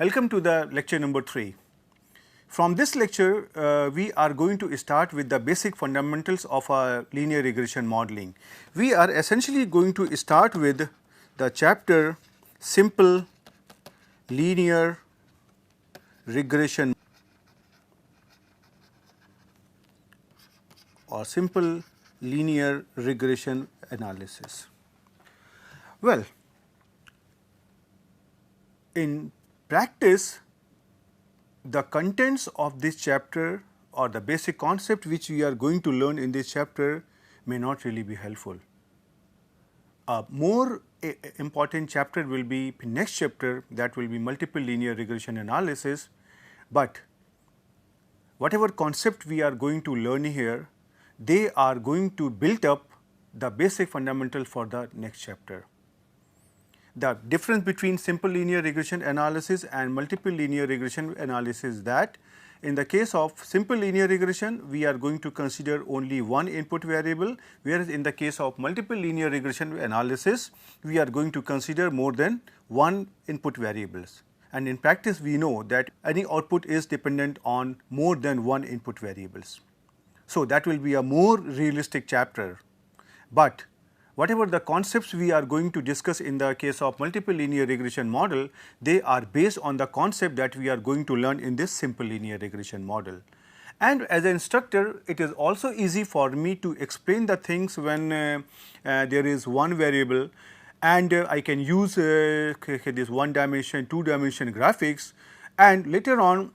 Welcome to the lecture number 3. From this lecture, we are going to start with the basic fundamentals of linear regression modeling. We are essentially going to start with the chapter Simple Linear Regression or Simple Linear Regression Analysis. Well, in practice, the contents of this chapter or the basic concept which we are going to learn in this chapter may not really be helpful. A more important chapter will be next chapter, that will be multiple linear regression analysis, but whatever concept we are going to learn here, they are going to build up the basic fundamental for the next chapter. The difference between simple linear regression analysis and multiple linear regression analysis is that in the case of simple linear regression, we are going to consider only one input variable, whereas in the case of multiple linear regression analysis, we are going to consider more than one input variables. And in practice, we know that any output is dependent on more than one input variables. So, that will be a more realistic chapter, but whatever the concepts we are going to discuss in the case of multiple linear regression model, they are based on the concept that we are going to learn in this simple linear regression model. And as an instructor, it is also easy for me to explain the things when there is one variable, and I can use this one dimension, two dimension graphics, and later on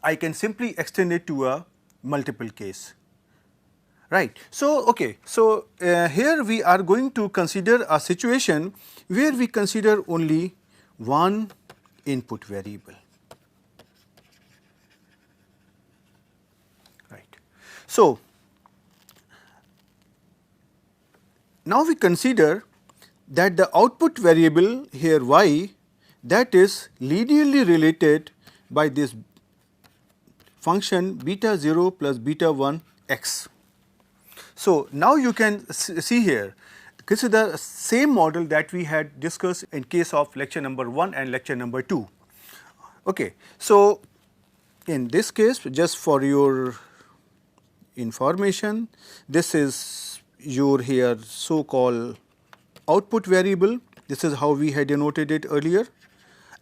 I can simply extend it to a multiple case. Right. So, okay. So, here we are going to consider a situation where we consider only one input variable. Right. So, now we consider that the output variable here y, that is linearly related by this function beta 0 plus beta 1 x. So, now you can see here, this is the same model that we had discussed in case of lecture number 1 and lecture number 2. Okay. So, in this case, just for your information, this is your here so called output variable. This is how we had denoted it earlier,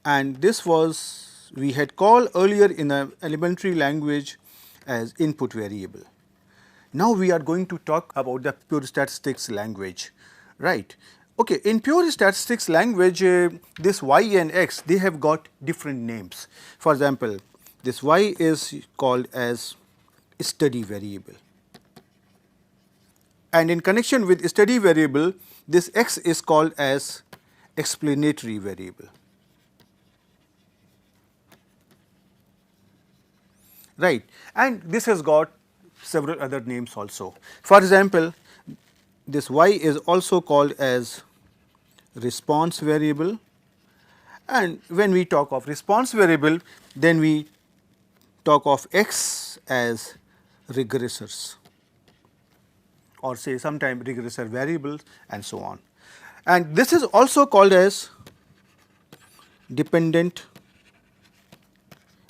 and this was we had called earlier in the elementary language as input variable. Now, we are going to talk about the pure statistics language, right. Okay. In pure statistics language, this y and x, they have got different names. For example, this y is called as study variable, and in connection with study variable, this x is called as explanatory variable, right, and this has got several other names also. For example, this y is also called as response variable, and when we talk of response variable, then we talk of x as regressors, or say sometime regressor variables and so on. And this is also called as dependent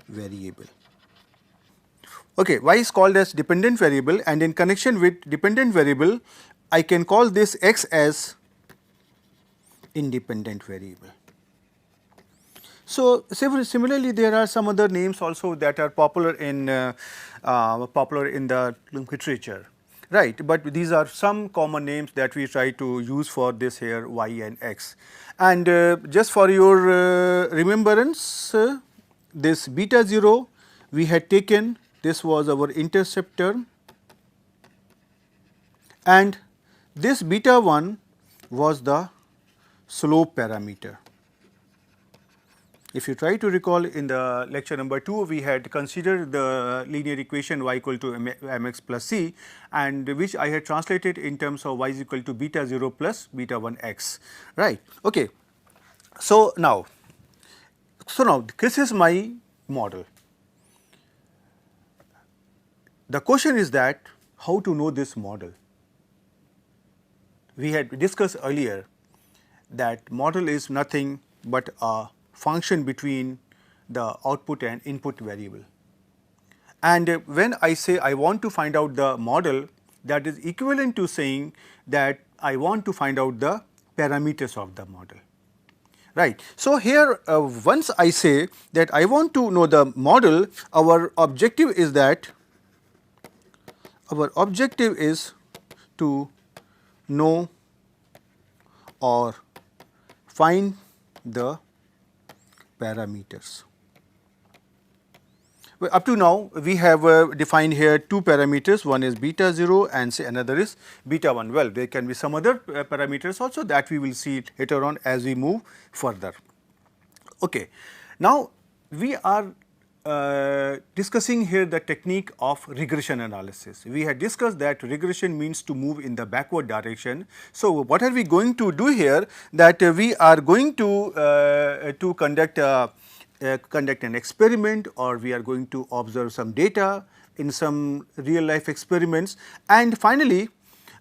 variable. Okay, y is called as dependent variable, and in connection with dependent variable, I can call this x as independent variable. So, similarly, there are some other names also that are popular in the literature, right, but these are some common names that we try to use for this here y and x. And just for your remembrance, this beta 0 we had taken, this was our interceptor, and this beta 1 was the slope parameter. If you try to recall, in the lecture number 2, we had considered the linear equation y equal to mx plus c, and which I had translated in terms of y is equal to beta 0 plus beta 1 x, right. Okay. So, now this is my model. The question is that how to know this model. We had discussed earlier that model is nothing but a function between the output and input variable. And when I say I want to find out the model, that is equivalent to saying that I want to find out the parameters of the model. Right. So, here once I say that I want to know the model, our objective is to know or find the parameters. Well, up to now we have defined here two parameters, one is beta 0 and say another is beta 1. Well, there can be some other parameters also that we will see later on as we move further. Okay. Now, we are discussing here the technique of regression analysis. We had discussed that regression means to move in the backward direction. So, what are we going to do here, that we are going to conduct an experiment, or we are going to observe some data in some real life experiments, and finally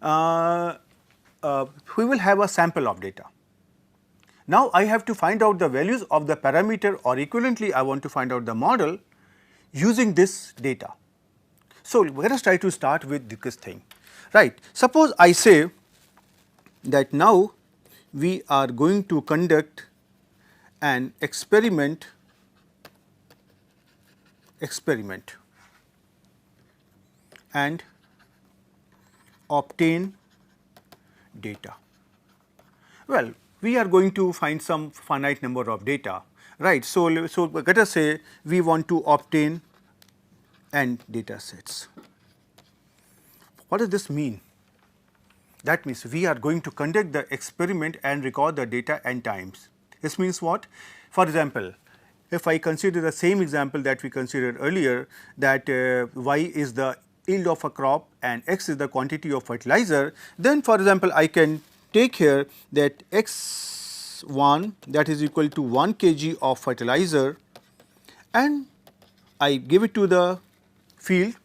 we will have a sample of data. Now, I have to find out the values of the parameter, or equivalently I want to find out the model using this data. So, let us try to start with this thing, right. Suppose I say that now we are going to conduct an experiment and obtain data. Well, we are going to find some finite number of data, right. So, let us say we want to obtain n data sets. What does this mean? That means we are going to conduct the experiment and record the data n times. This means what? For example, if I consider the same example that we considered earlier, that y is the yield of a crop and x is the quantity of fertilizer, then for example, I can take here that x1 that is equal to 1 kg of fertilizer, and I give it to the field,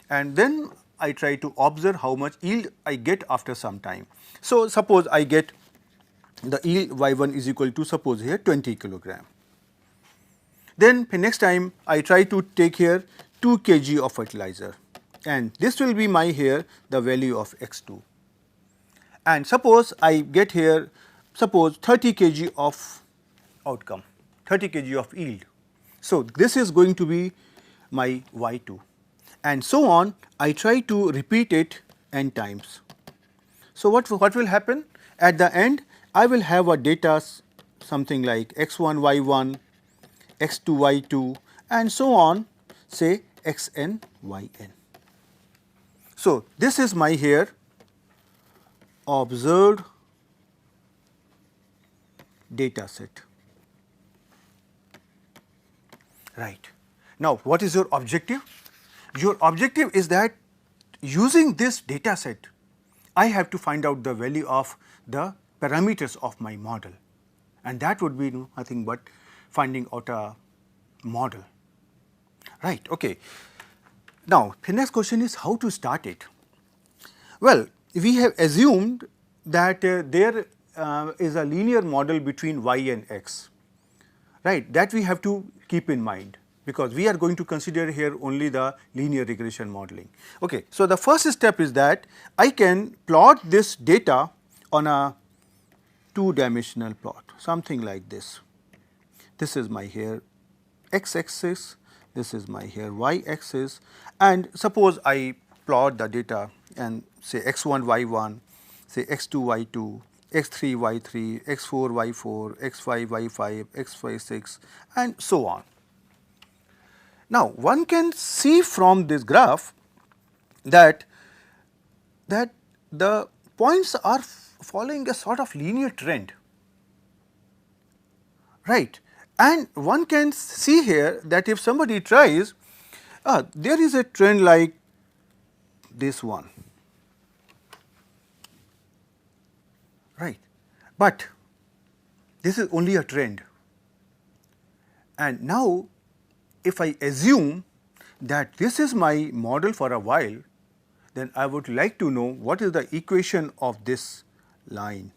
and then I try to observe how much yield I get after some time. So, suppose I get the yield y1 is equal to, suppose here 20 kilogram. Then the next time I try to take here 2 kg of fertilizer, and this will be my here the value of x2. And suppose I get here, suppose 30 kg of outcome, 30 kg of yield. So, this is going to be my y2, and so on. I try to repeat it n times. So, what will happen? At the end I will have a data something like x1 y1, x2 y2, and so on, say xn yn. So, this is my here observed data set, right. Now, what is your objective? Your objective is that using this data set, I have to find out the value of the parameters of my model, and that would be nothing but finding out a model, right. Okay. Now, the next question is how to start it. Well, we have assumed that there is a linear model between y and x, right, that we have to keep in mind, because we are going to consider here only the linear regression modeling. Okay. So, the first step is that I can plot this data on a two-dimensional plot, something like this. This is my here x axis, this is my here y axis, and suppose I plot the data and say x1 y1, say x2 y2, x3 y3, x4 y4, x5 y5, x5 6, and so on. Now, one can see from this graph that the points are following a sort of linear trend, right. And one can see here that if somebody tries, there is a trend like this one, right. But this is only a trend, and now if I assume that this is my model for a while, then I would like to know what is the equation of this line,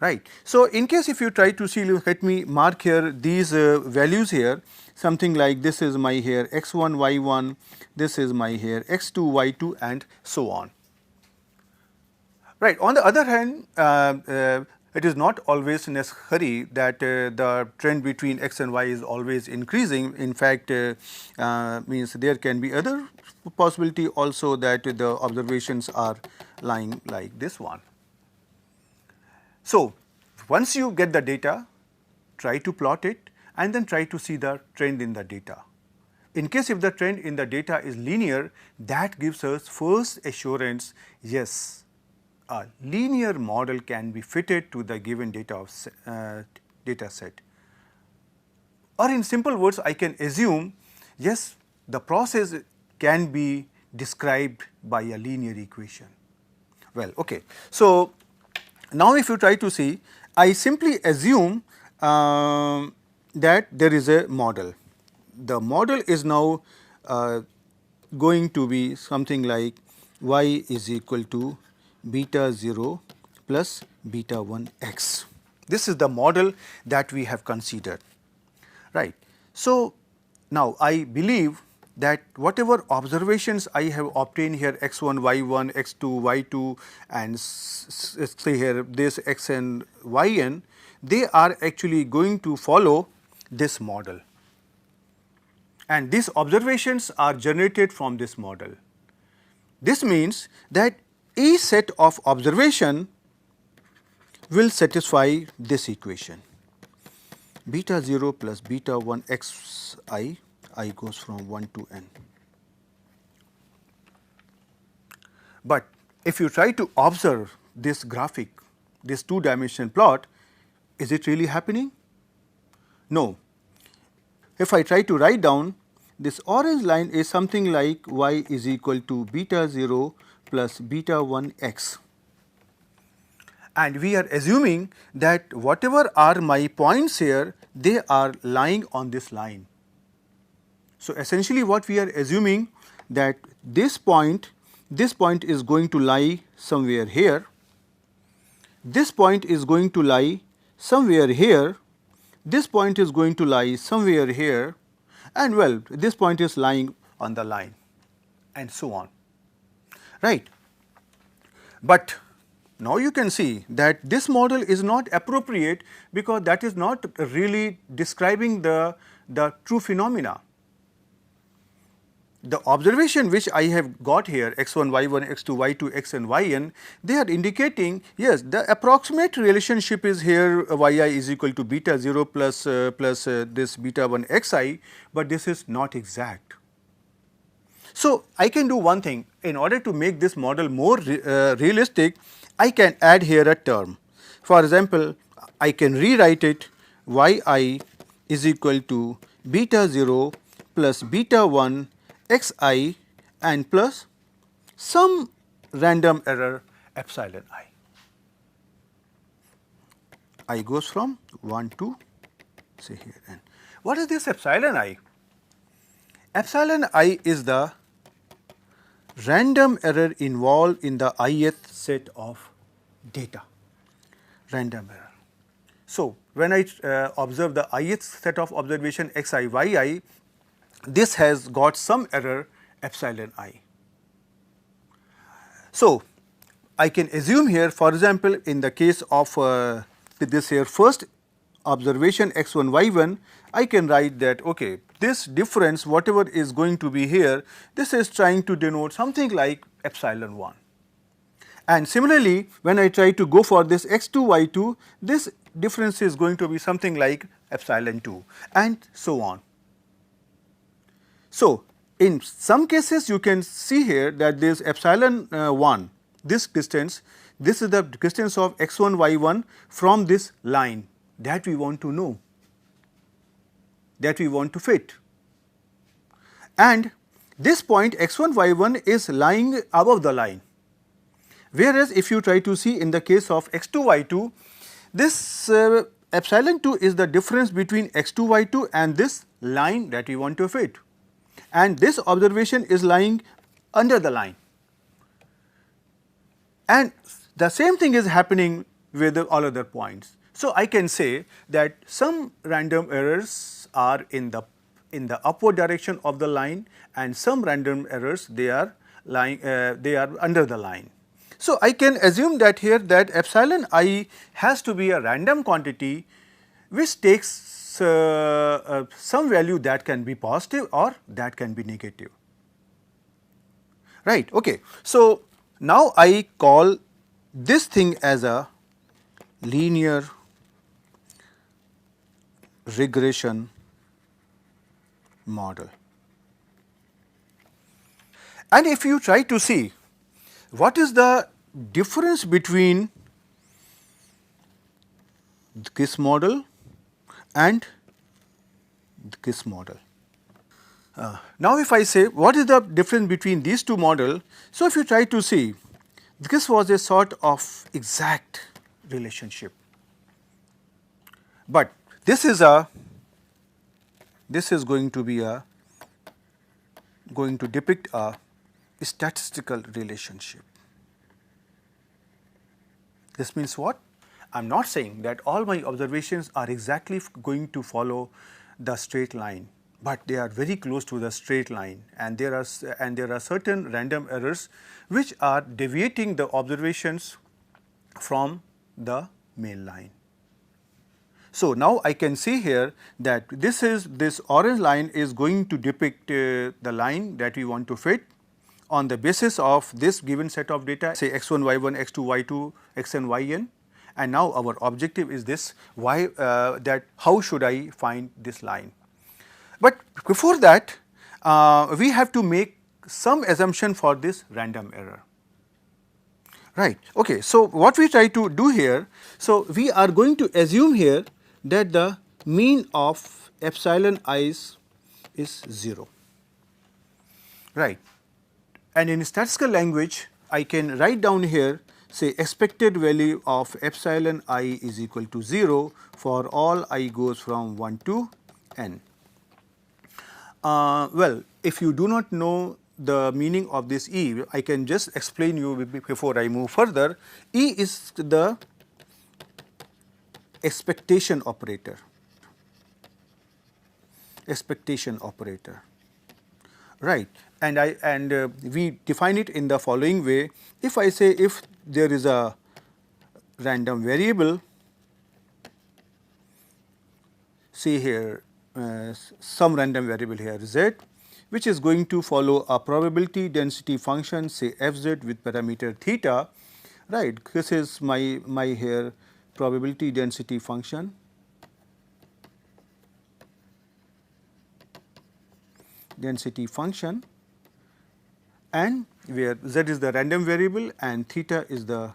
right. So, in case if you try to see, let me mark here these values here, something like this is my here x1 y1, this is my here x2 y2 and so on. Right. On the other hand, it is not always necessary that the trend between x and y is always increasing. In fact, means there can be other possibility also that the observations are lying like this one. So, once you get the data, try to plot it and then try to see the trend in the data. In case if the trend in the data is linear, that gives us first assurance, yes, a linear model can be fitted to the given data set. Or in simple words, I can assume, yes, the process can be described by a linear equation. Well, okay. So, now if you try to see, I simply assume that there is a model. The model is now going to be something like y is equal to beta 0 plus beta 1 x. This is the model that we have considered, right. So, now I believe that whatever observations I have obtained here x1, y1, x2, y2 and say here this xn, yn, they are actually going to follow this model, and these observations are generated from this model. This means that each set of observation will satisfy this equation, beta 0 plus beta 1 x I goes from 1 to n. But if you try to observe this graphic, this two-dimensional plot, is it really happening? No. If I try to write down, this orange line is something like y is equal to beta 0 plus beta 1 x. And we are assuming that whatever are my points here, they are lying on this line. So, essentially what we are assuming that this point is going to lie somewhere here, this point is going to lie somewhere here, this point is going to lie somewhere here, and well, this point is lying on the line and so on, right. But now you can see that this model is not appropriate because that is not really describing the true phenomena. The observation which I have got here x1, y1, x2, y2, x and yn, they are indicating, yes, the approximate relationship is here yi is equal to beta 0 plus this beta 1 xi, but this is not exact. So, I can do one thing, in order to make this model more realistic, I can add here a term. For example, I can rewrite it yi is equal to beta 0 plus beta 1 xi and plus some random error epsilon I. I goes from 1 to say here n. What is this epsilon I? Epsilon I is the random error involved in the ith set of data, random error. So, when I observe the ith set of observation xi, yi, this has got some error epsilon I. So, I can assume here, for example, in the case of this here first observation x1, y1, I can write that okay, this difference whatever is going to be here, this is trying to denote something like epsilon 1. And similarly, when I try to go for this x2, y2, this difference is going to be something like epsilon 2 and so on. So, in some cases you can see here that this epsilon 1, this distance, this is the distance of x1, y1 from this line that we want to know, that we want to fit. And this point x1, y1 is lying above the line. Whereas, if you try to see in the case of x2, y2, this epsilon 2 is the difference between x2, y2 and this line that we want to fit. And this observation is lying under the line. And the same thing is happening with all other points. So I can say that some random errors are in the upward direction of the line, and some random errors they are under the line. So I can assume that here that epsilon I has to be a random quantity which takes some value that can be positive or that can be negative. Right, okay. So now I call this thing as a linear regression model. And if you try to see what is the difference between this model and this model. Now if I say what is the difference between these two models, so if you try to see, this was a sort of exact relationship, but this is going to depict a statistical relationship. This means what? I am not saying that all my observations are exactly going to follow the straight line, but they are very close to the straight line, and there are certain random errors which are deviating the observations from the main line. So now I can see here that this orange line is going to depict the line that we want to fit on the basis of this given set of data, say x1, y1, x2, y2, xn, yn. And now our objective is this, how should I find this line? But before that, we have to make some assumption for this random error. Right, okay. So what we try to do here, so we are going to assume here that the mean of epsilon i's is 0. Right. And in statistical language, I can write down here, say expected value of epsilon I is equal to 0 for all I goes from 1 to n. Well, if you do not know the meaning of this E, I can just explain you before I move further. E is the expectation operator. Right, and we define it in the following way. If I say if there is a random variable, see here some random variable here z, which is going to follow a probability density function, say fz with parameter theta, right. This is my here probability density function, and where z is the random variable and theta is the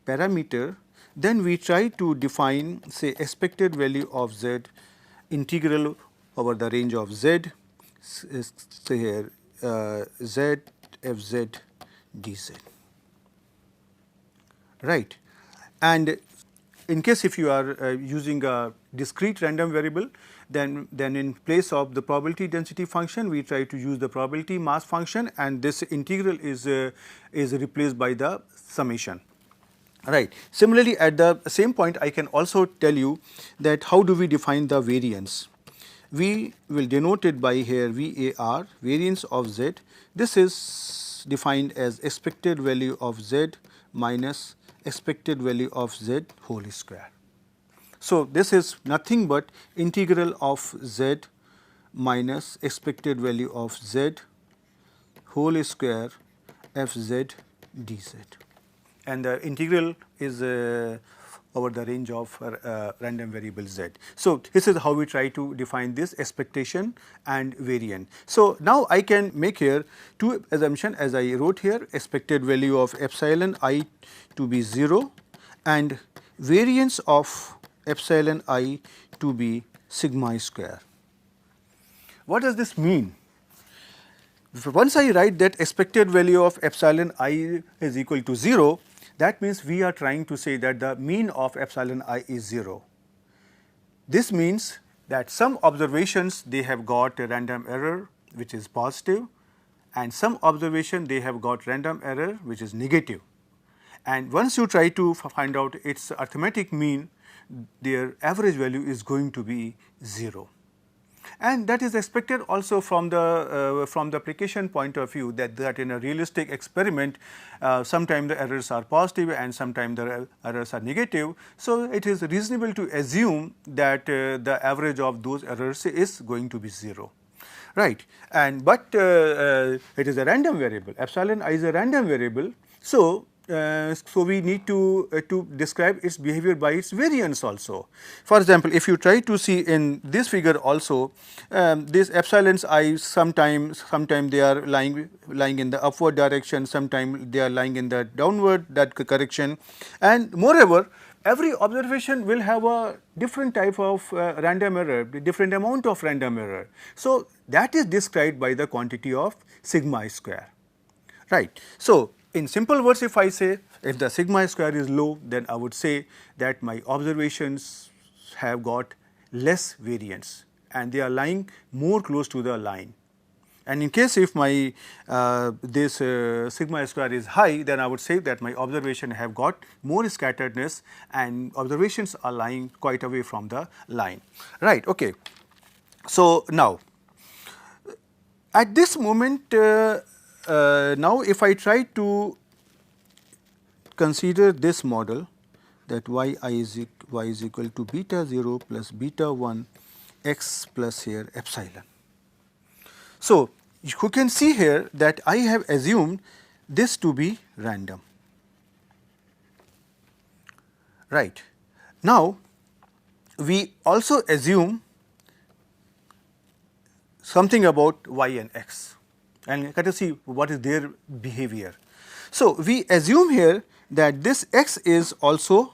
parameter. Then we try to define, say, expected value of z integral over the range of z, say here z fz dz, right. And in case if you are using a discrete random variable, then in place of the probability density function, we try to use the probability mass function, and this integral is replaced by the summation. Right. Similarly, at the same point, I can also tell you that how do we define the variance. We will denote it by here VAR, variance of z. This is defined as expected value of z minus expected value of z whole square. So this is nothing but integral of z minus expected value of z whole square fz dz, and the integral is over the range of random variable z. So this is how we try to define this expectation and variance. So now I can make here two assumptions as I wrote here: expected value of epsilon I to be 0 and variance of epsilon I to be sigma square. What does this mean? Once I write that expected value of epsilon I is equal to 0, that means we are trying to say that the mean of epsilon I is 0. This means that some observations they have got a random error which is positive, and some observation they have got random error which is negative. and once you try to find out its arithmetic mean, their average value is going to be 0. And that is expected also from the application point of view, that in a realistic experiment, sometimes the errors are positive and sometimes the errors are negative. So, it is reasonable to assume that the average of those errors is going to be 0. Right, and but it is a random variable. Epsilon I is a random variable. So, so we need to describe its behavior by its variance also. For example, if you try to see in this figure also, these epsilons I sometimes they are lying in the upward direction, sometimes they are lying in the downward correction, and moreover, every observation will have a different type of random error, different amount of random error. So, that is described by the quantity of sigma square, right. So, in simple words, if I say if the sigma square is low, then I would say that my observations have got less variance and they are lying more close to the line. And in case if my this sigma square is high, then I would say that my observation have got more scatteredness and observations are lying quite away from the line, right. Okay. So, now at this moment, now if I try to consider this model, that y is equal to beta 0 plus beta 1 x plus here epsilon. So, you can see here that I have assumed this to be random, right. Now, we also assume something about y and x, and let us see what is their behavior. So, we assume here that this x is also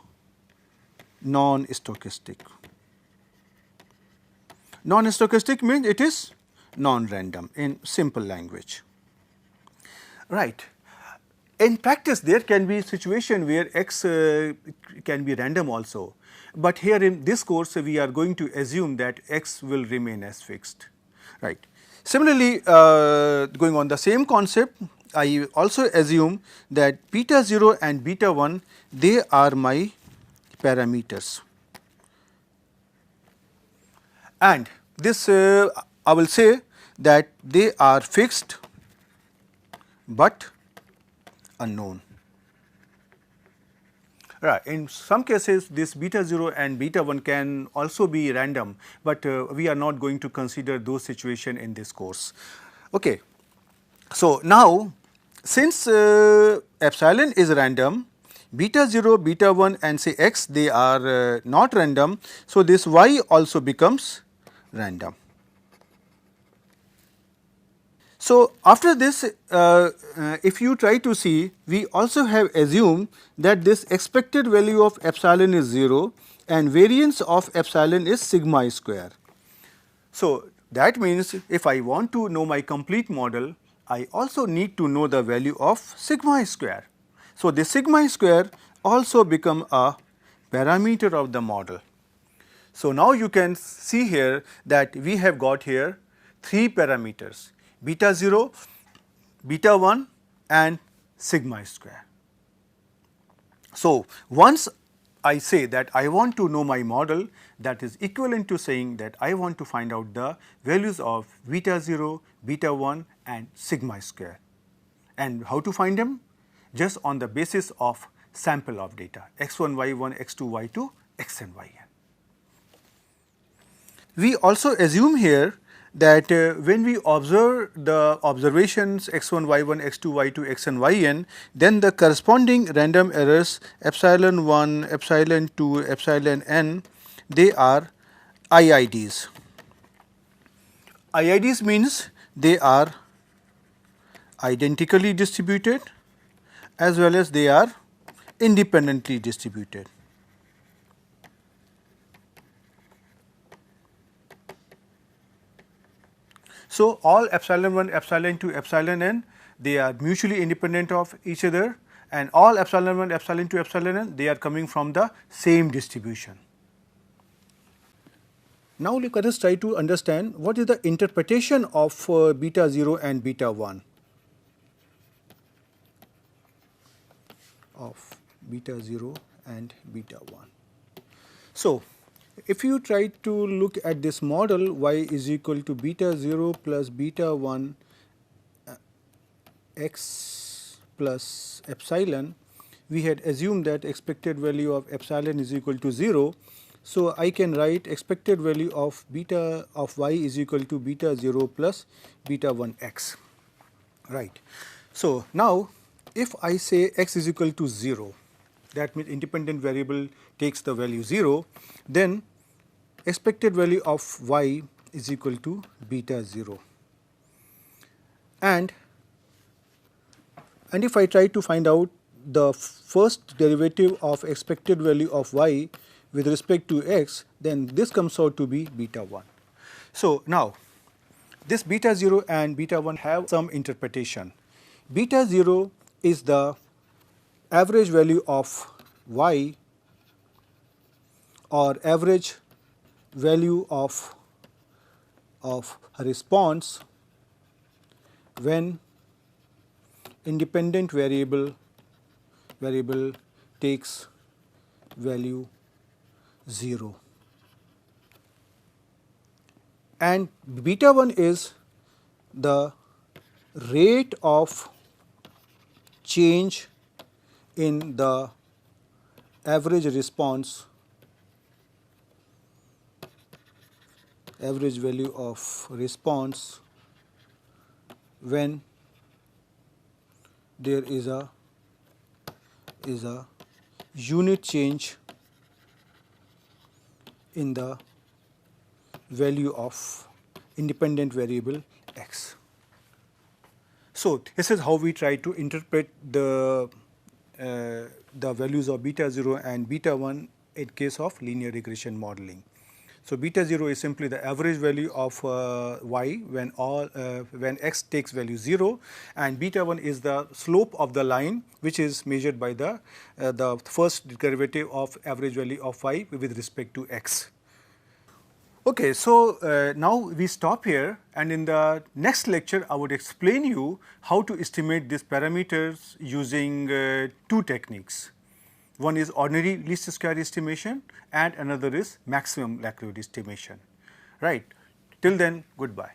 non-stochastic. Non-stochastic means it is non-random in simple language, right. In practice, there can be situation where x can be random also, but here in this course we are going to assume that x will remain as fixed, right. Similarly, going on the same concept, I also assume that beta 0 and beta 1, they are my parameters, and this I will say that they are fixed but unknown. Right. In some cases, this beta 0 and beta 1 can also be random, but we are not going to consider those situations in this course. Okay. So, now since epsilon is random, beta 0, beta 1 and say x, they are not random. So, this y also becomes random. So, after this, if you try to see, we also have assumed that this expected value of epsilon is 0 and variance of epsilon is sigma square. So, that means if I want to know my complete model, I also need to know the value of sigma square. So, the sigma square also become a parameter of the model. So, now you can see here that we have got here 3 parameters: beta 0, beta 1 and sigma square. So, once I say that I want to know my model, that is equivalent to saying that I want to find out the values of beta 0, beta 1 and sigma square. And how to find them? Just on the basis of sample of data x1, y1, x2, y2, xn, yn. We also assume here that when we observe the observations x1, y1, x2, y2, xn, yn, then the corresponding random errors epsilon 1, epsilon 2, epsilon n, they are IIDs. IIDs means they are identically distributed as well as they are independently distributed. So, all epsilon 1, epsilon 2, epsilon n, they are mutually independent of each other, and all epsilon 1, epsilon 2, epsilon n, they are coming from the same distribution. Now, let us try to understand what is the interpretation of beta 0 and beta 1 of beta 0 and beta 1. So, if you try to look at this model, y is equal to beta 0 plus beta 1 x plus epsilon, we had assumed that expected value of epsilon is equal to 0. So, I can write expected value of beta of y is equal to beta 0 plus beta 1 x, right. So, now if I say x is equal to 0, that means independent variable takes the value 0, then expected value of y is equal to beta 0. And if I try to find out the first derivative of expected value of y with respect to x, then this comes out to be beta 1. So, now this beta 0 and beta 1 have some interpretation. Beta 0 is the average value of y or average value of a response when independent variable takes value 0, and beta 1 is the rate of change in the average response, average value of response when there is a unit change in the value of independent variable x. So, this is how we try to interpret the values of beta 0 and beta 1 in case of linear regression modeling. So, beta 0 is simply the average value of y when x takes value 0, and beta 1 is the slope of the line which is measured by the first derivative of average value of y with respect to x. Okay, so now we stop here, and in the next lecture I would explain you how to estimate these parameters using two techniques. One is ordinary least square estimation and another is maximum likelihood estimation, right. Till then, goodbye.